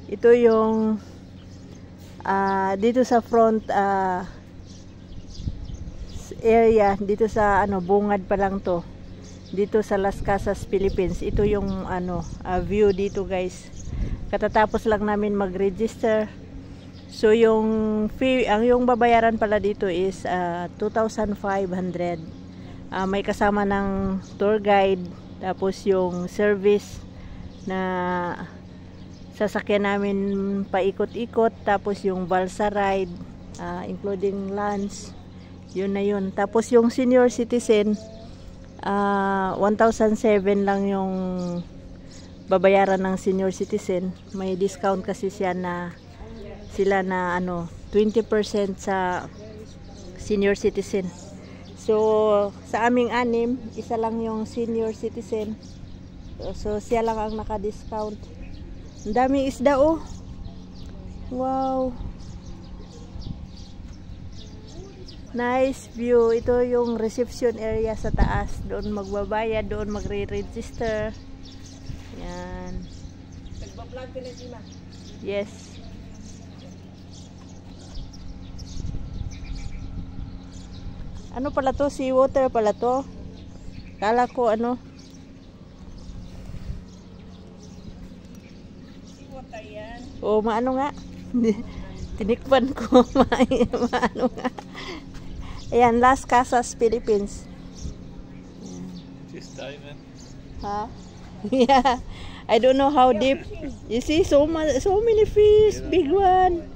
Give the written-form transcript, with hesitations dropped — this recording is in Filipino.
Ito yung dito sa front area, dito sa bungad pa lang to. Dito sa Las Casas, Philippines. Ito yung view dito, guys. Katatapos lang namin mag-register. So yung fee, yung babayaran pala dito is 2,500. May kasama ng tour guide, tapos yung service na sasakyan namin paikot-ikot, tapos yung balsa ride, including lunch, yun na yun. Tapos yung senior citizen, 1,007 lang yung babayaran ng senior citizen. May discount kasi sila na 20% sa senior citizen. So sa aming anim, isa lang yung senior citizen. So siya lang ang naka-discount. Ang daming isda, oh. Wow. Nice view. Ito yung reception area sa taas. Doon magbabayad, doon magre-register. Yan. Nagpa-vlog ka na, Gina? Yes. Ano pala to? Seawater pala to. Kala ko Seawater yan. O maano nga. Tinikpan ko. Maano nga. Ayan, Las Casas, Philippines. Just diving. Huh? Yeah. I don't know how deep. You see so many fish, big one.